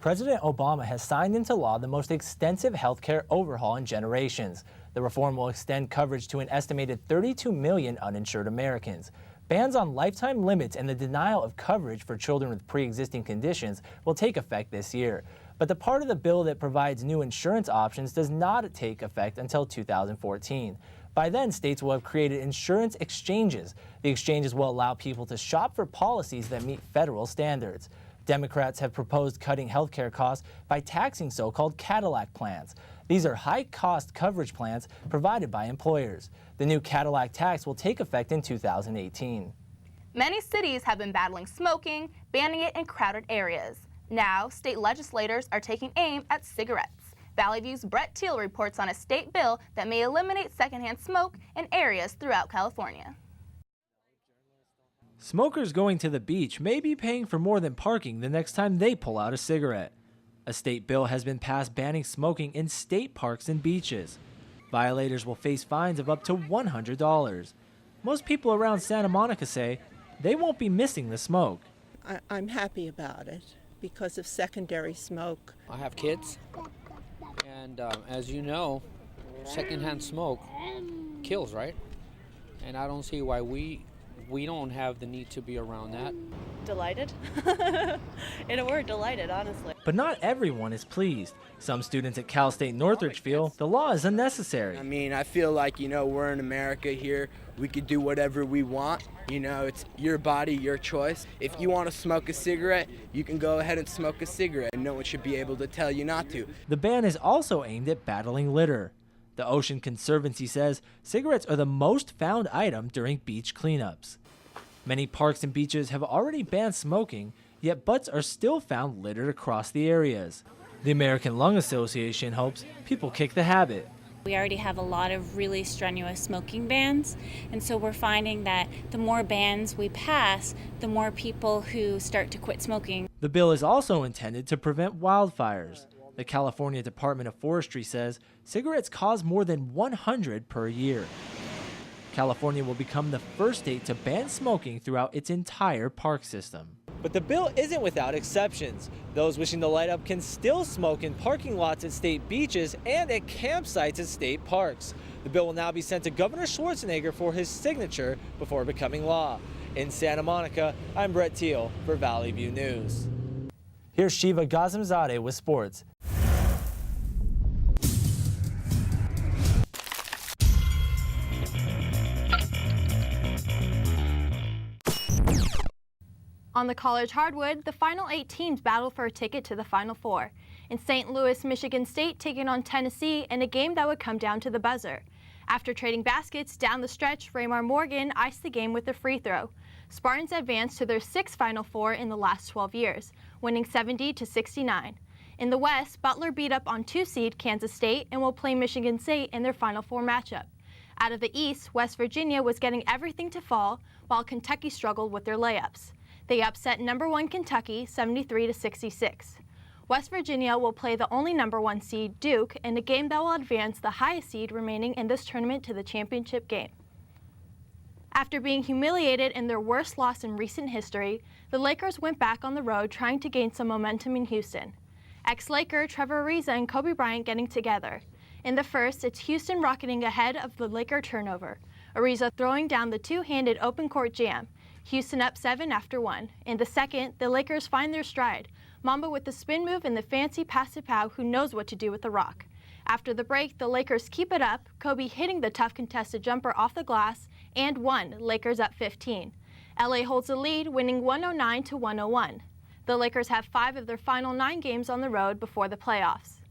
President Obama has signed into law the most extensive healthcare overhaul in generations. The reform will extend coverage to an estimated 32 million uninsured Americans. Bans on lifetime limits and the denial of coverage for children with pre-existing conditions will take effect this year. But the part of the bill that provides new insurance options does not take effect until 2014. By then, states will have created insurance exchanges. The exchanges will allow people to shop for policies that meet federal standards. Democrats have proposed cutting healthcare costs by taxing so-called Cadillac plans. These are high-cost coverage plans provided by employers. The new Cadillac tax will take effect in 2018. Many cities have been battling smoking, banning it in crowded areas. Now, state legislators are taking aim at cigarettes. Valley View's Brett Teal reports on a state bill that may eliminate secondhand smoke in areas throughout California. Smokers going to the beach may be paying for more than parking the next time they pull out a cigarette. A state bill has been passed banning smoking in state parks and beaches. Violators will face fines of up to $100. Most people around Santa Monica say they won't be missing the smoke. I'm happy about it because of secondary smoke. I have kids, and as you know, secondhand smoke kills, right? And I don't see why we don't have the need to be around that. Delighted. In a word, delighted, honestly. But not everyone is pleased. Some students at Cal State Northridge feel the law is unnecessary. I mean, I feel like, we're in America here. We could do whatever we want. It's your body, your choice. If you want to smoke a cigarette, you can go ahead and smoke a cigarette, and no one should be able to tell you not to. The ban is also aimed at battling litter. The Ocean Conservancy says cigarettes are the most found item during beach cleanups. Many parks and beaches have already banned smoking, yet butts are still found littered across the areas. The American Lung Association hopes people kick the habit. We already have a lot of really strenuous smoking bans, and so we're finding that the more bans we pass, the more people who start to quit smoking. The bill is also intended to prevent wildfires. The California Department of Forestry says cigarettes cause more than 100 per year. California will become the first state to ban smoking throughout its entire park system. But the bill isn't without exceptions. Those wishing to light up can still smoke in parking lots at state beaches and at campsites at state parks. The bill will now be sent to Governor Schwarzenegger for his signature before becoming law. In Santa Monica, I'm Brett Teal for Valley View News. Here's Shiva Gazemzadeh with sports. On the college hardwood, the final 8 teams battle for a ticket to the Final Four. In St. Louis, Michigan State taking on Tennessee in a game that would come down to the buzzer. After trading baskets down the stretch, Raymar Morgan iced the game with a free throw. Spartans advanced to their 6th Final Four in the last 12 years, winning 70-69. In the West, Butler beat up on 2-seed Kansas State and will play Michigan State in their Final Four matchup. Out of the East, West Virginia was getting everything to fall, while Kentucky struggled with their layups. They upset number 1 Kentucky 73-66. West Virginia will play the only number 1 seed, Duke, in a game that will advance the highest seed remaining in this tournament to the championship game. After being humiliated in their worst loss in recent history, the Lakers went back on the road trying to gain some momentum in Houston. Ex-Laker Trevor Ariza and Kobe Bryant getting together. In the first, it's Houston rocketing ahead of the Laker turnover. Ariza throwing down the two-handed open court jam. Houston up 7 after 1. In the second, the Lakers find their stride. Mamba with the spin move and the fancy pass to Pau, who knows what to do with the rock. After the break, the Lakers keep it up, Kobe hitting the tough contested jumper off the glass, and 1, Lakers up 15. LA holds the lead, winning 109-101. The Lakers have 5 of their final 9 games on the road before the playoffs.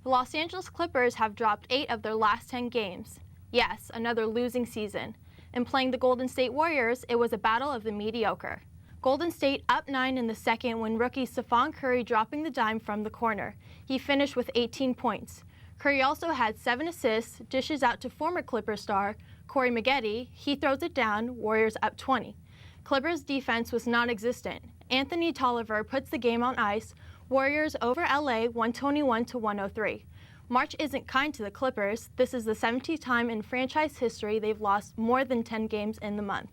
The Los Angeles Clippers have dropped 8 of their last 10 games. Yes, another losing season. In playing the Golden State Warriors, it was a battle of the mediocre. Golden State up 9 in the second when rookie Stephon Curry dropping the dime from the corner. He finished with 18 points. Curry also had 7 assists, dishes out to former Clippers star Corey Maggette. He throws it down, Warriors up 20. Clippers defense was non-existent. Anthony Tolliver puts the game on ice, Warriors over LA 121-103. March isn't kind to the Clippers. This is the 17th time in franchise history they've lost more than 10 games in the month.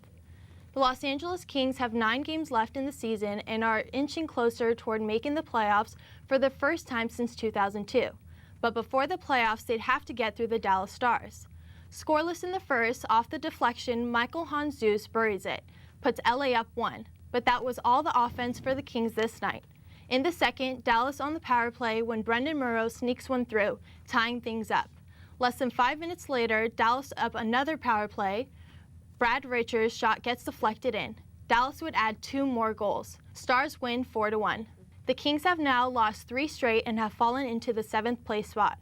The Los Angeles Kings have 9 games left in the season and are inching closer toward making the playoffs for the first time since 2002. But before the playoffs, they'd have to get through the Dallas Stars. Scoreless in the first, off the deflection, Michael Handzus buries it, puts LA up 1. But that was all the offense for the Kings this night. In the second, Dallas on the power play when Brendan Murrow sneaks one through, tying things up. Less than 5 minutes later, Dallas up another power play. Brad Richards' shot gets deflected in. Dallas would add 2 more goals. Stars win 4-1. The Kings have now lost 3 straight and have fallen into the 7th place spot.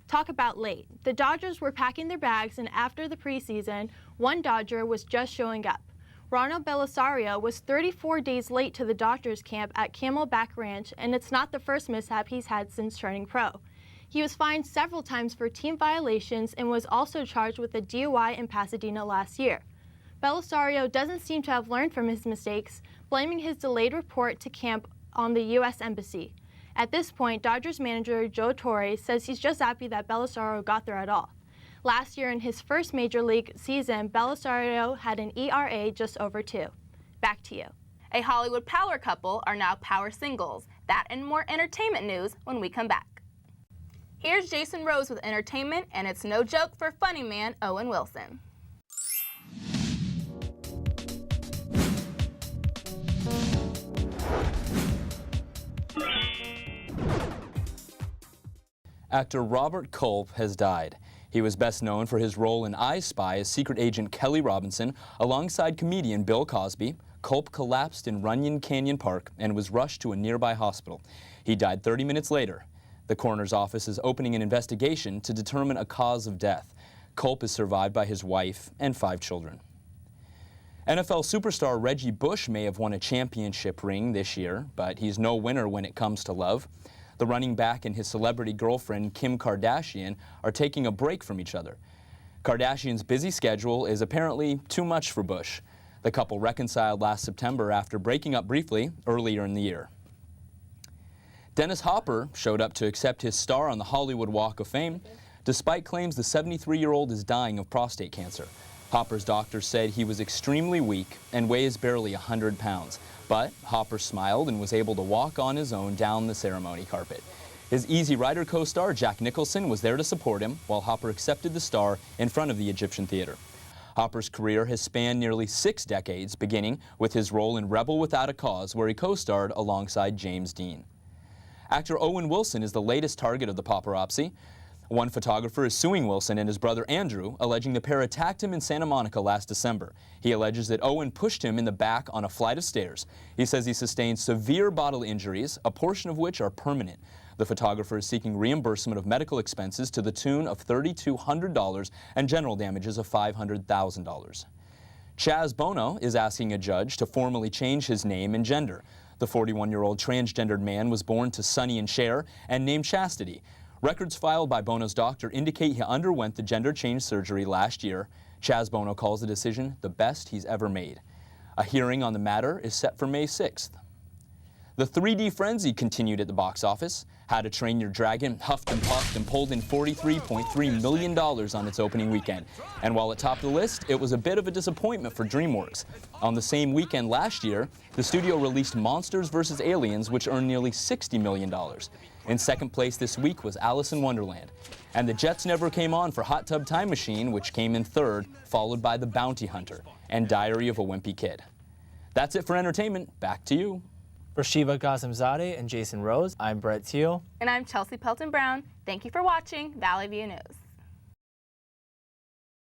Talk about late. The Dodgers were packing their bags, and after the preseason, one Dodger was just showing up. Ronald Belisario was 34 days late to the Dodgers camp at Camelback Ranch, and it's not the first mishap he's had since turning pro. He was fined several times for team violations and was also charged with a DUI in Pasadena last year. Belisario doesn't seem to have learned from his mistakes, blaming his delayed report to camp on the U.S. Embassy. At this point, Dodgers manager Joe Torre says he's just happy that Belisario got there at all. Last year, in his first major league season, Belisario had an ERA just over 2. Back to you. A Hollywood power couple are now power singles. That and more entertainment news when we come back. Here's Jason Rose with entertainment, and it's no joke for funny man Owen Wilson. Actor Robert Culp has died. He was best known for his role in I Spy as secret agent Kelly Robinson alongside comedian Bill Cosby. Culp collapsed in Runyon Canyon Park and was rushed to a nearby hospital. He died 30 minutes later. The coroner's office is opening an investigation to determine a cause of death. Culp is survived by his wife and 5 children. NFL superstar Reggie Bush may have won a championship ring this year, but he's no winner when it comes to love. The running back and his celebrity girlfriend, Kim Kardashian, are taking a break from each other. Kardashian's busy schedule is apparently too much for Bush. The couple reconciled last September after breaking up briefly earlier in the year. Dennis Hopper showed up to accept his star on the Hollywood Walk of Fame, despite claims the 73-year-old is dying of prostate cancer. Hopper's doctor said he was extremely weak and weighs barely 100 pounds. But Hopper smiled and was able to walk on his own down the ceremony carpet. His Easy Rider co-star Jack Nicholson was there to support him while Hopper accepted the star in front of the Egyptian theater. Hopper's career has spanned nearly 6 decades, beginning with his role in Rebel Without a Cause, where he co-starred alongside James Dean. Actor Owen Wilson is the latest target of the paparazzi. One photographer is suing Wilson and his brother Andrew, alleging the pair attacked him in Santa Monica last December. He alleges that Owen pushed him in the back on a flight of stairs. He says he sustained severe bodily injuries, a portion of which are permanent. The photographer is seeking reimbursement of medical expenses to the tune of $3,200 and general damages of $500,000. Chaz Bono is asking a judge to formally change his name and gender. The 41-year-old transgendered man was born to Sonny and Cher and named Chastity. Records filed by Bono's doctor indicate he underwent the gender change surgery last year. Chaz Bono calls the decision the best he's ever made. A hearing on the matter is set for May 6th. The 3D frenzy continued at the box office. How to Train Your Dragon huffed and puffed and pulled in $43.3 million on its opening weekend. And while it topped the list, it was a bit of a disappointment for DreamWorks. On the same weekend last year, the studio released Monsters vs. Aliens, which earned nearly $60 million. In second place this week was Alice in Wonderland. And The Jets Never Came On for Hot Tub Time Machine, which came in third, followed by The Bounty Hunter and Diary of a Wimpy Kid. That's it for entertainment. Back to you. For Shiva Qasimzadeh and Jason Rose, I'm Brett Teal. And I'm Chelsea Pelton Brown. Thank you for watching Valley View News.